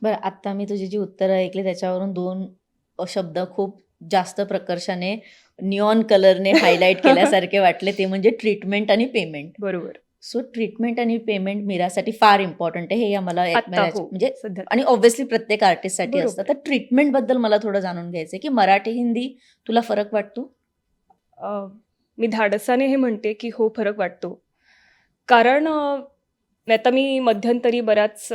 बरं, आत्ता मी तुझी जी उत्तरं ऐकली त्याच्यावरून 2 शब्द खूप जास्त प्रकर्षाने निऑन कलरने हायलाइट केल्यासारखे वाटले. ते म्हणजे ट्रीटमेंट आणि पेमेंट. बरोबर. सो ट्रीटमेंट आणि पेमेंट मीरासाठी फार इम्पॉर्टंट आहे. हे आम्हाला आत्ता हो, म्हणजे सध्या आणि ऑब्व्हियसली प्रत्येक आर्टिस्टसाठी असतं. बरोबर. तर ट्रीटमेंटबद्दल मला थोडं जाणून घ्यायचं आहे, की मराठी, हिंदी तुला फरक वाटतो? अ, मी धाडसाने हे म्हणते, की हो फरक वाटतो. कारण आता मी मध्यंतरी बऱ्याच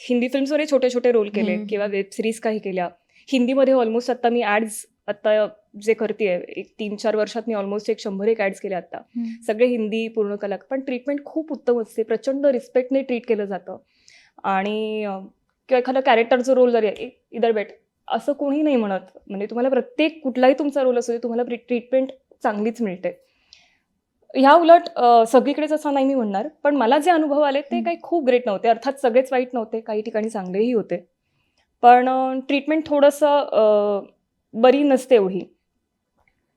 हिंदी फिल्म्सवरही छोटे-छोटे रोल केले हं, किंवा हं. वेब सीरीज काही केल्या. हिंदीमध्ये ऑलमोस्ट आता मी ॲड्स आता जे करतीये, एक 3-4 वर्षात मी ऑलमोस्ट एक 100 एक ॲड्स केल्या आता. हं. सगळे हिंदी पूर्ण कलाकार. पण ट्रीटमेंट खूप उत्तम असते. प्रचंड रिस्पेक्टने ट्रीट केलं जातं. आणि किंवा एखादा कॅरेक्टरचा रोल जरी आहे, इधर बैठ असं कोणी नाही म्हणत. म्हणजे तुम्हाला प्रत्येक कुठलाही तुमचा रोल असू दे, तुम्हाला ट्रीटमेंट चांगलीच मिळते. ह्या उलट सगळीकडेच असं नाही मी म्हणणार. पण मला जे अनुभव आले ते हं. काही खूप ग्रेट नव्हते. अर्थात सगळेच वाईट नव्हते. काही ठिकाणी चांगलेही होते. पण ट्रीटमेंट थोडंसं बरी नसते एवढी.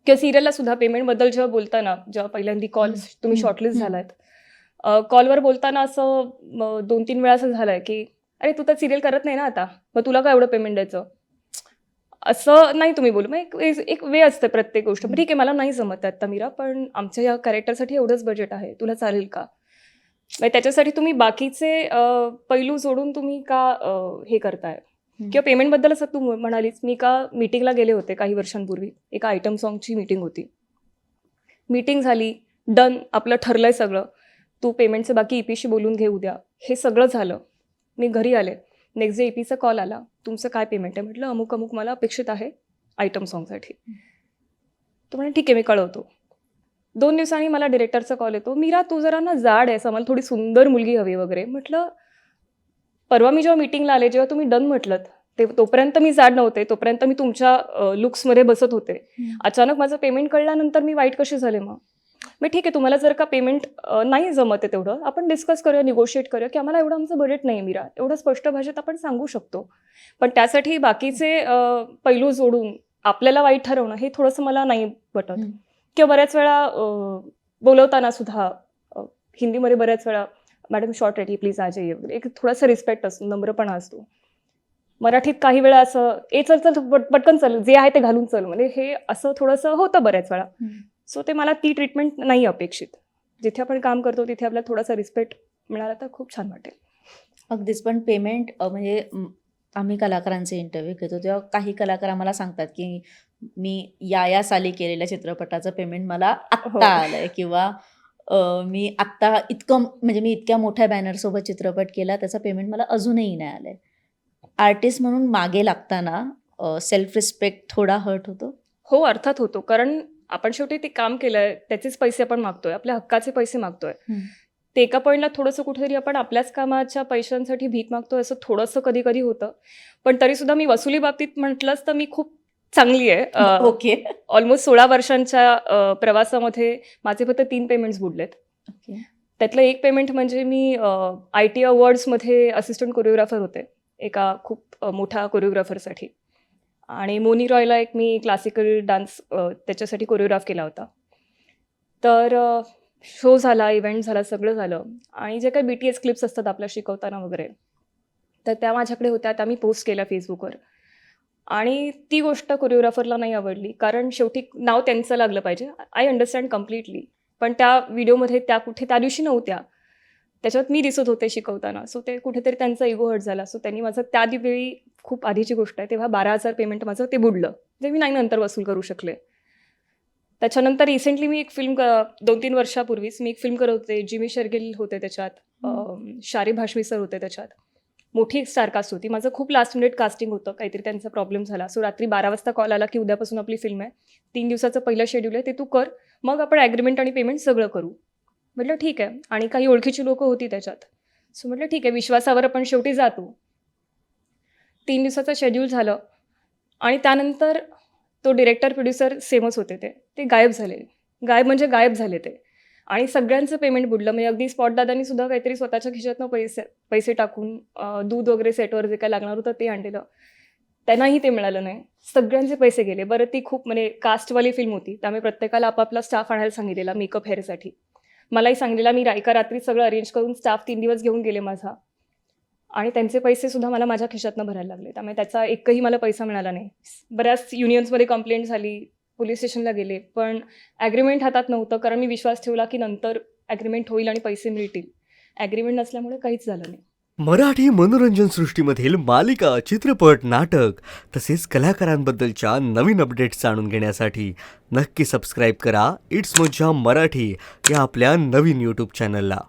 किंवा सीरियलला सुद्धा पेमेंटबद्दल जेव्हा बोलताना, जेव्हा पहिल्यांदा कॉल हं, तुम्ही हं, शॉर्टलिस्ट हं. झालात. कॉलवर बोलताना असं 2-3 वेळा असं झालंय, की "अरे, तू तर सीरियल करत नाही ना आता. मग तुला का एवढं पेमेंट द्यायचं?" असं नाही तुम्ही बोलू. मग एक वे असते प्रत्येक गोष्ट. मग हं. ठीक आहे, मला नाही जमत आहे आत्ता मीरा, पण आमच्या या कॅरेक्टरसाठी एवढंच बजेट आहे. तुला चालेल का? मग त्याच्यासाठी तुम्ही बाकीचे पैलू जोडून तुम्ही का हे करताय? हं. किंवा पेमेंटबद्दल असं तू म्हणालीस, मी एका मीटिंगला गेले होते काही वर्षांपूर्वी. एका आयटम सॉन्गची मीटिंग होती. मीटिंग झाली, डन, आपलं ठरलंय सगळं. तू पेमेंटचं बाकी ई-पीशी बोलून घे उद्या. हे सगळं झालं. मी घरी आले. नेक्स्ट डे ई-पीचा कॉल आला. तुमचं काय पेमेंट आहे? म्हटलं अमुक-अमुक मला अपेक्षित आहे आयटम सॉन्गसाठी. तो म्हणे ठीक आहे मी कळवतो. 2 दिवसांनी मला डिरेक्टरचा कॉल येतो. "मीरा तू जरा ना जाड आहेस, आम्हाला थोडी सुंदर मुलगी हवी वगैरे." म्हटलं परवा मी जेव्हा मीटिंगला आले, जेव्हा तुम्ही डन म्हटलत, तोपर्यंत मी जाड नव्हते. तोपर्यंत मी तुमच्या लुक्समध्ये बसत होते. हं. अचानक माझं पेमेंट कळल्यानंतर मी वाईट कसे झाले मग? मग ठीक आहे, तुम्हाला जर का पेमेंट नाही जमत आहे तेवढं, आपण डिस्कस करूया, निगोशिएट करूया, की आम्हाला एवढं आमचं बजेट नाही मीरा. एवढं स्पष्ट भाषेत आपण सांगू शकतो. पण त्यासाठी बाकीचे पैलू जोडून आपल्याला वाईट ठरवणं हे थोडंसं मला नाही पटत. हं. किंवा बऱ्याच वेळा बोलवताना सुद्धा अ, हिंदीमध्ये बऱ्याच वेळा मॅडम शॉर्ट रेडी प्लीज आ जाइए वगैरे. एक थोडासा रिस्पेक्ट असतो, नम्रपणा असतो. मराठीत काही वेळा असं, "ए चल, चल पटकन चल, जे आहे ते घालून चल." म्हणजे हे असं थोडंसं होतं बऱ्याच वेळा. हं. सो ते मला ती ट्रीटमेंट नाही अपेक्षित. जिथे आपण काम करतो तिथे आपल्याला थोडासा रिस्पेक्ट मिळाला तर खूप छान वाटेल. अगदीच. पण पेमेंट म्हणजे आम्ही कलाकारांचे इंटरव्ह्यू घेतो तेव्हा काही कलाकार आम्हाला सांगतात, की मी या साली केलेल्या चित्रपटाचं पेमेंट मला आत्ता हो. आलंय किंवा मी आत्ता म्हणजे मी इतक्या मोठ्या बॅनरसोबत चित्रपट केला त्याचं पेमेंट मला अजूनही नाही आलंय. आर्टिस्ट म्हणून मागे लागताना सेल्फ रिस्पेक्ट थोडा हर्ट होतो? हो, अर्थात होतो. कारण आपण शेवटी ते काम केलंय, त्याचेच पैसे आपण मागतोय. आपल्या हक्काचे पैसे मागतोय. हं. ते एका पॉइंटला थोडंसं कुठेतरी आपण आपल्याच कामाच्या पैशांसाठी भीक मागतोय असं थोडंसं कधी-कधी होतं. पण तरीसुद्धा मी वसुली बाबतीत म्हटलंच तर मी खूप चांगली आहे. ओके. ऑलमोस्ट 16 वर्षांच्या प्रवासामध्ये माझे फक्त 3 पेमेंट्स बुडलेत. ओके. त्यातलं एक पेमेंट म्हणजे मी आय-टी अवॉर्ड्समध्ये असिस्टंट कोरिओग्राफर होते. एका खूप मोठ्या कोरिओग्राफरसाठी. आणि मोनी रॉयला एक मी क्लासिकल डान्स त्याच्यासाठी कोरिओग्राफ केला होता. तर शो झाला, इव्हेंट झाला, सगळं झालं आणि जे काही BTS क्लिप्स असतात आपल्या शिकवताना वगैरे, तर त्या माझ्याकडे होत्या. त्या मी पोस्ट केल्या Facebookवर आणि ती गोष्ट कोरिओग्राफरला नाही आवडली. कारण शेवटी नाव त्यांचं लागलं पाहिजे. I understand completely. पण त्या व्हिडिओमध्ये त्या कुठे त्या दिवशी नव्हत्या. त्याच्यात मी दिसत होते शिकवताना. सो ते कुठेतरी त्यांचा इगो हर्ट झाला. सो त्यांनी माझं त्या वेळी खूप आधीची गोष्ट आहे. तेव्हा 12,000 पेमेंट माझं ते बुडलं. जे मी नाही नंतर वसूल करू शकले. त्याच्यानंतर रिसेंटली मी एक फिल्म 2-3 वर्षापूर्वीच मी एक फिल्म करत होते. जिमी शेरगिल होते त्याच्यात. हं. शारीब हाशमी सर होते त्याच्यात. मोठी स्टार कास्ट होती. माझं खूप लास्ट मिनिट कास्टिंग होतं. काहीतरी त्यांचा प्रॉब्लेम झाला. सो रात्री 12 वाजता कॉल आला, की उद्यापासून आपली फिल्म आहे. 3 दिवसाचं पहिलं शेड्यूल आहे. ते तू कर. मग आपण ॲग्रीमेंट आणि पेमेंट सगळं करू. म्हटलं ठीक आहे. आणि काही ओळखीची लोकं होती त्याच्यात. सो म्हटलं ठीक आहे, विश्वासावर आपण शेवटी जातो. 3 दिवसाचं शेड्यूल झालं आणि त्यानंतर तो डिरेक्टर, प्रोड्युसर सेमच होते ते. ते गायब झाले. गायब म्हणजे गायब झाले ते. आणि सगळ्यांचं पेमेंट बुडलं. म्हणजे अगदी स्पॉट दादांनी सुद्धा काहीतरी स्वतःच्या खिशातनं पैसे पैसे टाकून दूध वगैरे सेटवर जे काही लागणार होतं ते आणलेलं. त्यांनाही ते मिळालं नाही. सगळ्यांचे पैसे गेले. बरं ती खूप म्हणजे कास्टवाली फिल्म होती. त्यामुळे प्रत्येकाला आपापला स्टाफ आणायला सांगितलेला मेकअप हेअरसाठी. मलाही सांगितलेलं मी एका रात्री सगळं अरेंज करून स्टाफ 3 दिवस घेऊन गेले माझा. आणि त्यांचे पैसेसुद्धा मला माझ्या खिशातनं भरायला लागले. त्यामुळे त्याचा एकही मला पैसा मिळाला नाही. बऱ्याच युनियन्समध्ये कंप्लेंट झाली, पोलीस स्टेशनला गेले, पण ॲग्रीमेंट हातात नव्हतं, कारण मी विश्वास ठेवला की नंतर ॲग्रीमेंट होईल आणि पैसे मिळतील. ॲग्रीमेंट नसल्यामुळे काहीच झालं नाही. मराठी मनोरंजन सृष्टीमधील मालिका, चित्रपट, नाटक तसेच कलाकारांबद्दलच्या नवीन अपडेट्स जाणून घेण्यासाठी नक्की सबस्क्राईब करा इट्स मज्जा मराठी या आपल्या नवीन यूट्यूब चॅनलला.